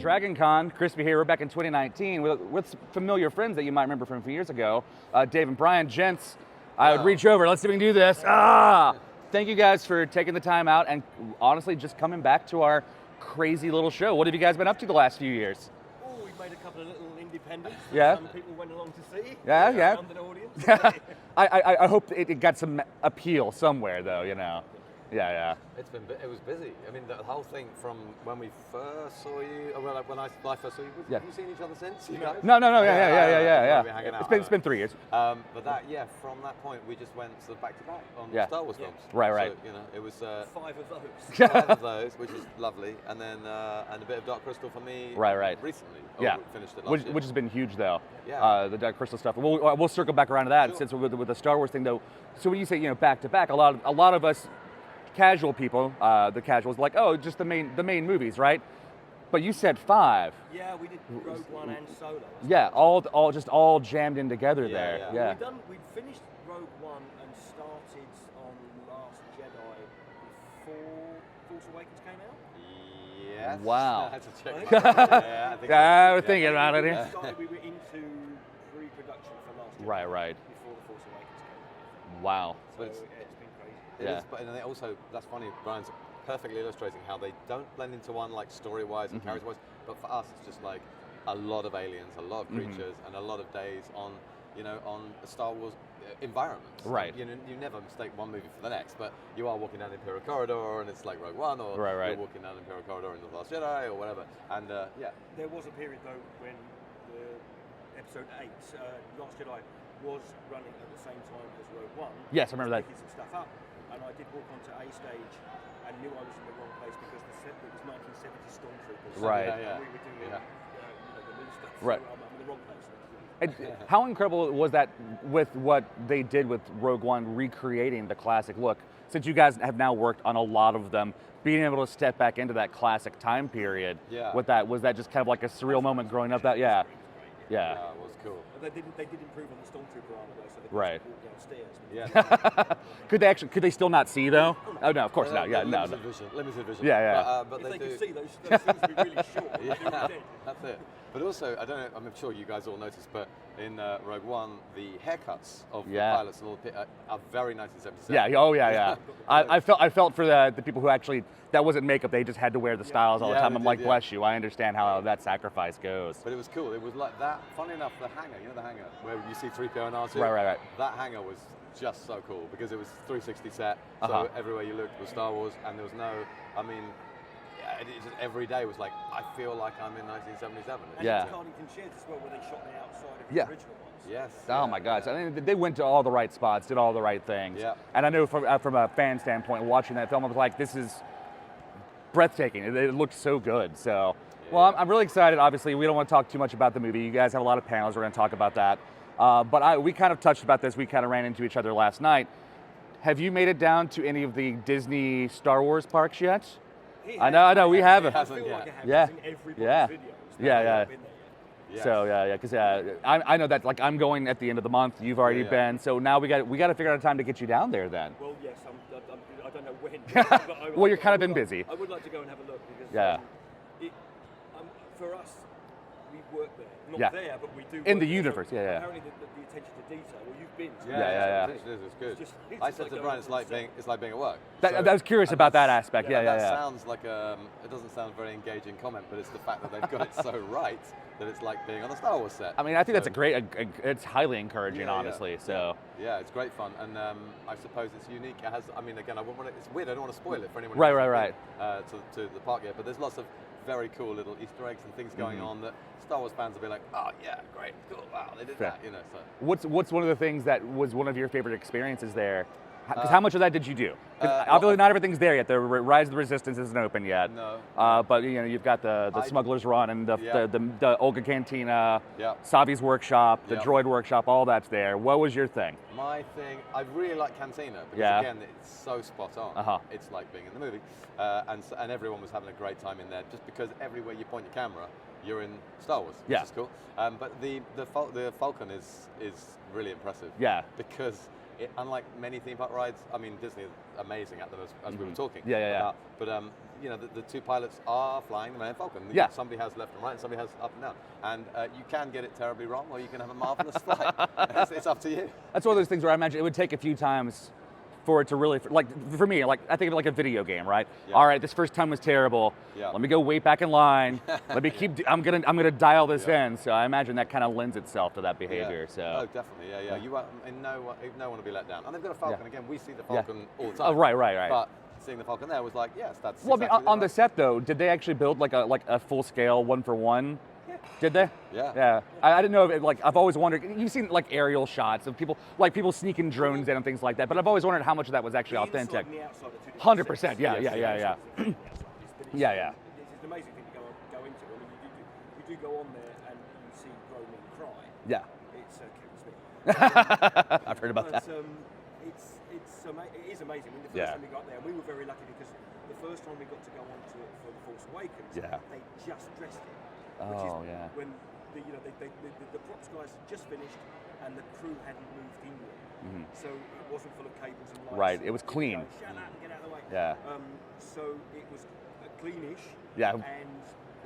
DragonCon, Crispy here. We're back in 2019 with familiar friends that you might remember from a few years ago. Dave and Brian, gents, I would reach over. Let's see if we can do this. Thank you guys for taking the time out and honestly just coming back to our crazy little show. What have you guys been up to the last few years? Oh, we've made a couple of little independents that Yeah. some people went along to see. Yeah. Around an audience. I hope it got some appeal somewhere, though, you know. Yeah. It was busy. I mean, the whole thing from when we first saw you, when I first saw you, have you seen each other since? You guys? No. Yeah. We're hanging out, It's been 3 years. But from that point, we just went sort of back to back on Star Wars films. Right. So, it was 5 of those. 5 of those, which is lovely, and then and a bit of Dark Crystal for me. Right. Recently. We finished it last year. Which has been huge, though. Yeah. The Dark Crystal stuff. We'll circle back around to that since we're with the Star Wars thing, though. So when you say back to back, a lot of us casual people, the casuals, like, oh, just the main movies, right? But you said 5. Yeah, we did Rogue One and Solo. Yeah, all jammed in together there. Yeah. We'd finished Rogue One and started on Last Jedi before Force Awakens came out. Yes. Wow. I had to check. I was thinking about it. We were into pre-production for Last Jedi. Right. Before the Force Awakens came out. Wow. So it's been crazy. It is, but and they also, that's funny, Brian's perfectly illustrating how they don't blend into one, like story-wise and character-wise, but for us it's just like a lot of aliens, a lot of creatures, and a lot of days on a Star Wars environment. Right. You never mistake one movie for the next, but you are walking down the Imperial Corridor and it's like Rogue One, or you're walking down the Imperial Corridor in The Last Jedi, or whatever. And There was a period though when the Episode 8, Last Jedi, was running at the same time as Rogue One. Yes, I remember that. Picking some stuff up, and I did walk onto A stage and knew I was in the wrong place because it was 1970 Stormtroopers. Right. And we were doing the new stuff. Right. So I'm in the wrong place. How incredible was that with what they did with Rogue One, recreating the classic look? Since you guys have now worked on a lot of them, being able to step back into that classic time period, with that, was that just kind of like a surreal moment growing up? That Yeah, it was cool. They did improve on the Stormtrooper armor though, so they could walk downstairs. Yeah. Could they still not see though? Oh no, of course not. Yeah, no. Limited vision. Yeah. But if they do. could see those things would be really short. That's it. But also, I don't know, I'm sure you guys all noticed, but in Rogue One, the haircuts of the pilots and all the are very 1977. Yeah. I felt for the people who actually, that wasn't makeup, they just had to wear the styles all the time. I'm like, bless you, I understand how that sacrifice goes. But it was cool. It was like that. Funny enough, the hangar, the hangar where you see 3PO and R2. Right. That hangar was just so cool because it was 360 set, so everywhere you looked was Star Wars, and there was every day was like, I feel like I'm in 1977. And it's Cardington Sheds as well, where they shot the outside of the original ones. Yes. Oh my gosh! I mean, they went to all the right spots, did all the right things. Yeah. And I know from a fan standpoint, watching that film, I was like, this is breathtaking. It looked so good. So, well, I'm really excited. Obviously, we don't want to talk too much about the movie. You guys have a lot of panels. We're going to talk about that. But we kind of touched about this. We kind of ran into each other last night. Have you made it down to any of the Disney Star Wars parks yet? I know, we haven't. I feel like I have seen everybody's videos. Yeah. Yes. So because I know that, like, I'm going at the end of the month. You've already been, so now we got to figure out a time to get you down there then. Well, yes, I don't know when. Well, you're kind of been busy. I would like to go and have a look because for us, we work there. Not there, but we do. In the there. universe, so apparently, the attention to detail. Well, you've been. It's good. I said to Brian, it's like being at work. I was curious about that aspect. That sounds like it doesn't sound a very engaging comment, but it's the fact that they've got it so right that it's like being on a Star Wars set. I mean, I think that's a great. It's highly encouraging, honestly. So yeah, it's great fun, and I suppose it's unique. It has. I mean, again, it's weird. I don't want to spoil it for anyone. Right. To the park yet, but there's lots of very cool little Easter eggs and things going on that Star Wars fans will be like, oh yeah, great, cool, wow, they did that, So. What's one of the things that was one of your favorite experiences there? Because how much of that did you do? Obviously, not everything's there yet. The Rise of the Resistance isn't open yet. No. But you've got the Smuggler's Run and the Olga Cantina, Savi's Workshop, the Droid Workshop. All that's there. What was your thing? My thing, I really like Cantina because again, it's so spot on. It's like being in the movie, and everyone was having a great time in there. Just because everywhere you point your camera, you're in Star Wars, which is cool. But the Falcon is really impressive. Yeah. Because unlike many theme park rides, I mean, Disney is amazing at them as we were talking. Yeah. about. But you know, the two pilots are flying the Millennium Falcon. Yeah. Somebody has left and right, and somebody has up and down. And you can get it terribly wrong, or you can have a marvelous flight. It's up to you. That's one of those things where I imagine it would take a few times for it to really, like for me, like I think of it like a video game, right? Yeah. All right, this first time was terrible. Yeah. Let me go way back in line. Let me keep. I'm gonna dial this in. So I imagine that kind of lends itself to that behavior. Yeah. So. Oh, definitely. Yeah. You are in no one to be let down. And they've got a Falcon Yeah. again. We see the Falcon all the time. Oh, right. But seeing the Falcon there was like, yes, that's. Well, exactly I mean, on the right. set though, did they actually build like a full scale 1-for-1? Yeah. Did they? Yeah. Yeah. I didn't know if I've always wondered. You've seen like aerial shots of people sneaking drones in and things like that. But I've always wondered how much of that was actually The authentic. inside and the outside are two different 100%. sets. Yeah. The outside is the Yeah. It's an amazing thing to go into. I mean, you do go on there and you see grown men cry. Yeah. It's Kevin Smith. I've heard about that. It is amazing. I mean, the first Yeah. time we got there, we were very lucky because the first time we got to go onto it for The Force Awakens, Yeah. they just dressed it. Oh, yeah. When the props guys had just finished and the crew hadn't moved in yet. So it wasn't full of cables and lights. Right, it was clean. Shut up and get out of the way. Yeah. So it was cleanish. Yeah. And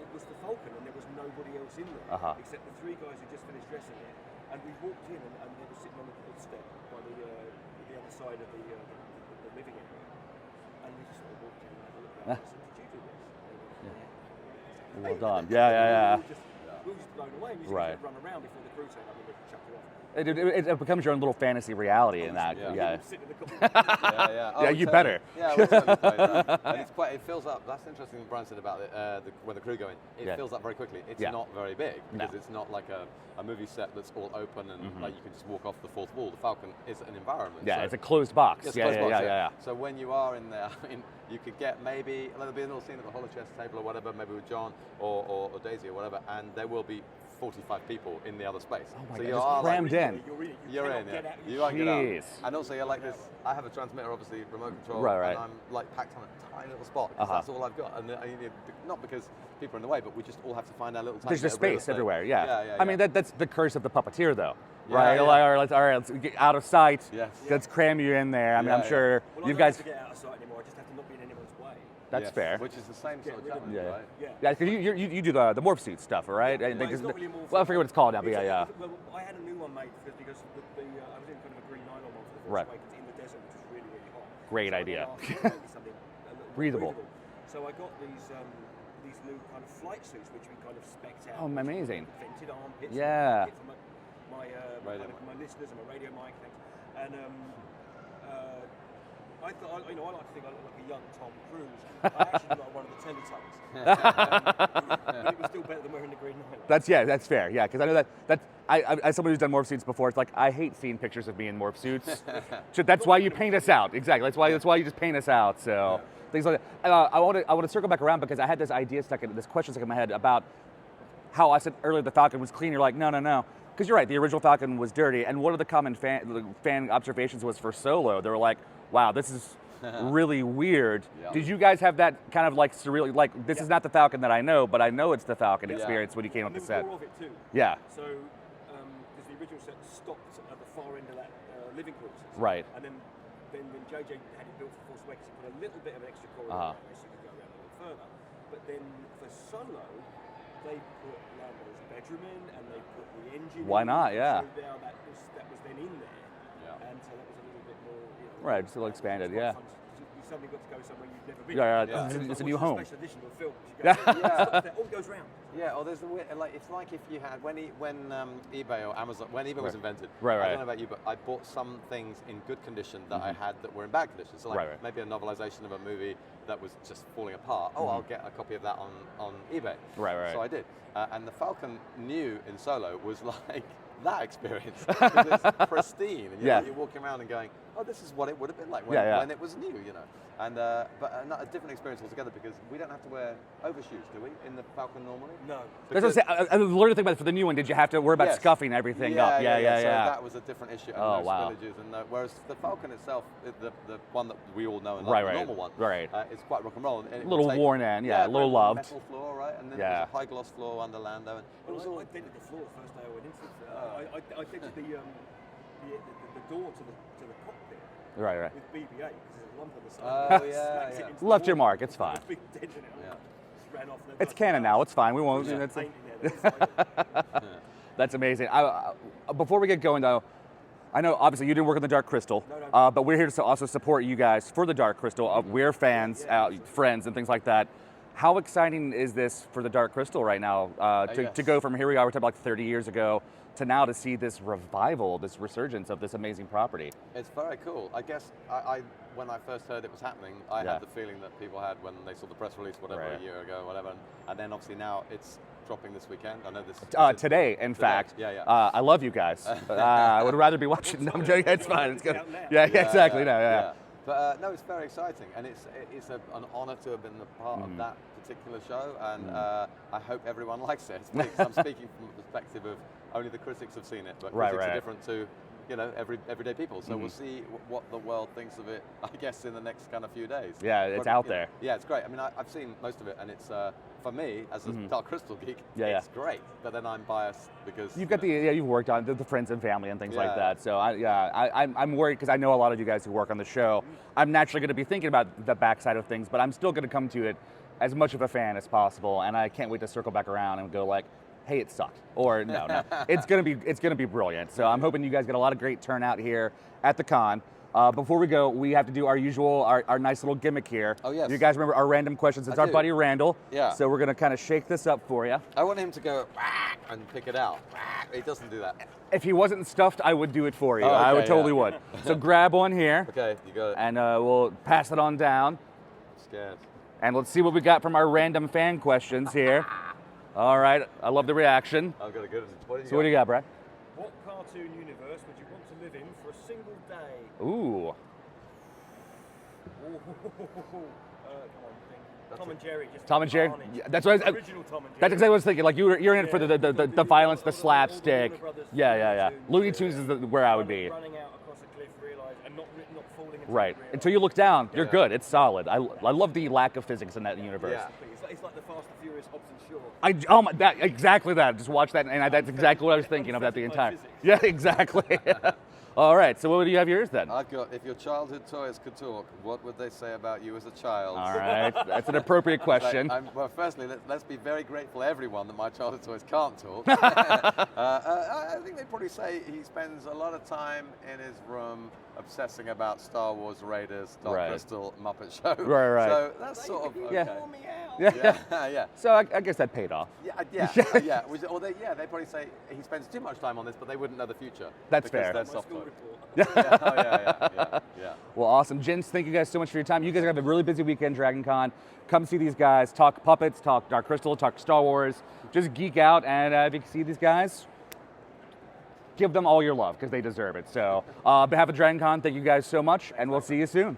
it was the Falcon, and there was nobody else in there except the three guys who just finished dressing it. And we walked in, and they were sitting on the step by the other side of the living area. And we just sort of walked in and had a look around. I said, "Did you do this?" They went, "Yeah." Well done. Yeah. We were just blown away. And you Right. just run around before the crew turned up and they chucked you off. It becomes your own little fantasy reality in that. Yeah. Sit in the cockpit. Yeah. Yeah, you better. Yeah, we'll totally play that. And it fills up. That's interesting what Brian said about when the crew go in. It fills up very quickly. It's not very big because it's not like a movie set that's all open and like you can just walk off the fourth wall. The Falcon is an environment. Yeah, so it's a closed box. it's Yeah. closed box, So when you are in there, I mean, you could get maybe there'll be a little scene at the holochess table or whatever, maybe with John or Daisy or whatever, and there will be 45 people in the other space. Oh my so God, you just are crammed in. You're in, Get yeah. out. You won't get out. Jeez. And also you're like this, I have a transmitter, obviously, remote control, Right. and I'm like packed on a tiny little spot, because that's all I've got. And not because people are in the way, but we just all have to find our little tiny There's just bit of real space estate. everywhere. Yeah. I mean, yeah. that's the curse of the puppeteer, though. Yeah, Right? yeah. All right, let's get out of sight. Yes. Let's cram you in there. I mean, Yeah, I'm sure Well, you I don't guys. have to get out of sight anymore. I just have to not be in anyone's way. That's Yes, fair. Which is the same sort of rid of Chapman, it. right? Yeah. Yeah, because you do the morph suit stuff, right? And Well, they it's not really a morph well, I suit. forget what it's called now, but yeah. Well, I had a new one made because I was in kind of a green nylon one for the Force Right. Awakens in the desert, which was really, really hot. Great So I idea. thought, "Oh, maybe something a little more Breathable. So I got these new kind of flight suits, which we kind of specced out. Oh, amazing. Vented armpits. Yeah. And for my listeners and my radio mic things. And I thought, I like to think I look like a young Tom Cruise. I actually look like one of the Teletubbies. But it was still better than wearing the green nylon. That's fair. Yeah, because I know that I as somebody who's done morph suits before, it's like I hate seeing pictures of me in morph suits. So that's why you paint us out. Exactly. That's why you just paint us out. So things like that. I want to circle back around because I had this question stuck in my head about how I said earlier the Falcon was clean. You're like, no. Because you're right, the original Falcon was dirty. And one of the common fan observations was for Solo. They were like, wow, this is really weird. Yeah. Did you guys have that kind of like surreal, like this is not the Falcon that I know, but I know it's the Falcon experience when you came up And the there set? was more of it too. Yeah. So, because the original set stopped at the far end of that living quarters. Right. And then when JJ had it built for Force Awakens, he put a little bit of an extra corridor around there so you could go around a little further. But then for Solo, they put Lando's bedroom in and they put the engine Why in. not? Yeah. So now that was then in there. Yeah. And so that was a little bit more, Right, just a little expanded, quite yeah. fun. You suddenly got to go somewhere you've never been. Yeah. It's a new home. Special edition of a film. You go, oh, it goes round. Yeah, or there's it's like if you had when eBay or Amazon, when eBay was invented. Right. I don't know about you, but I bought some things in good condition that I had that were in bad condition. So like maybe a novelization of a movie that was just falling apart. Oh, I'll get a copy of that on eBay. Right. So I did, and the Falcon New in Solo was like that experience because it's pristine, and you're walking around and going, oh, this is what it would have been like when it was new, And but a different experience altogether because we don't have to wear overshoes, do we, in the Falcon normally? No. That's what I learned to think about it for the new one. Did you have to worry about scuffing everything up? Yeah. So that was a different issue. And Oh, no wow. spillages, and whereas the Falcon itself, the one that we all know and love, the normal one, it's quite rock and roll. And A little worn in, a little loved. Metal floor, right? And then there's a high gloss floor under Lando. And it was all I dented the floor the first day I went into it. I dented the door to the cockpit Right. with BB-8 because there's a lump on the side. Oh, yeah, yeah. Left your mark. It's fine. Big dent in it. Yeah. Just ran off. It's canon now. It's fine. We won't. Yeah. That's, Painting there. that's amazing. Before we get going, though, I know obviously you didn't work on the Dark Crystal, No. but we're here to also support you guys for the Dark Crystal. We're fans, friends, and things like that. How exciting is this for the Dark Crystal right now to go from here we are, we're talking like 30 years ago, to now to see this revival, this resurgence of this amazing property? It's very cool. I guess I when I first heard it was happening, I had the feeling that people had when they saw the press release, whatever, a year ago, whatever, and then obviously now it's dropping this weekend. I know this. Today, in fact. Yeah. I love you guys. I would rather be watching. No, I'm joking. It's fine. It's good. Yeah, exactly. Yeah. But no, it's very exciting, and it's an honour to have been a part of that particular show, and I hope everyone likes it. I'm speaking from the perspective of only the critics have seen it, but critics are different to everyday people. So we'll see what the world thinks of it, I guess, in the next kind of few days. Yeah, it's out there. Yeah, it's great. I mean, I've seen most of it, and it's for me as a Dark Crystal geek, it's great. But then I'm biased because you've got you've worked on the friends and family and things like that. So I'm worried because I know a lot of you guys who work on the show. I'm naturally going to be thinking about the backside of things, but I'm still going to come to it as much of a fan as possible, and I can't wait to circle back around and go like, hey, it sucked, or no, it's gonna be brilliant. So I'm hoping you guys get a lot of great turnout here at the con. Before we go, we have to do our usual, our nice little gimmick here. Oh yes. You guys remember our random questions? It's our buddy Randall. Yeah. So we're gonna kind of shake this up for you. I want him to go and pick it out. He doesn't do that. If he wasn't stuffed, I would do it for you. Oh, okay, I would totally would. So grab one here. Okay, you got it. And we'll pass it on down. I'm scared. And let's see what we got from our random fan questions here. All right, I love the reaction. I've got a good one. What do you got, Brad? What cartoon universe would you want to live in for a single day? Ooh. Come on, think. Tom and Jerry. Just Tom and Jerry. carnage. Yeah, that's what. Original Tom and Jerry. That's exactly what I was thinking. Like you're in it for the violence, the slapstick. Yeah. Looney Tunes is where I would be. Running out across a cliff, and not falling into Right. the Until you look down, you're good. It's solid. I love the lack of physics in that universe. Yeah. It's like the Fast and Furious Hobbs and Shaw. Exactly that. Just watch that, and that's exactly what I was thinking of that the entire. Yeah, exactly. All right. So what do you have yours then? I've got, if your childhood toys could talk, what would they say about you as a child? All right. That's an appropriate question. Well, firstly, let's be very grateful, everyone, that my childhood toys can't talk. I think they'd probably say he spends a lot of time in his room obsessing about Star Wars, Raiders, Dark Crystal, Muppet Show. Right. So that's sort of okay. Yeah. So I guess that paid off. Yeah. They probably say he spends too much time on this, but they wouldn't know the future. That's because fair. They're soft toys. Yeah. Well, awesome. Gents, thank you guys so much for your time. You guys have a really busy weekend, DragonCon. Come see these guys, talk puppets, talk Dark Crystal, talk Star Wars. Just geek out, and if you can see these guys, give them all your love, because they deserve it. So, on behalf of DragonCon, thank you guys so much, and we'll see you soon.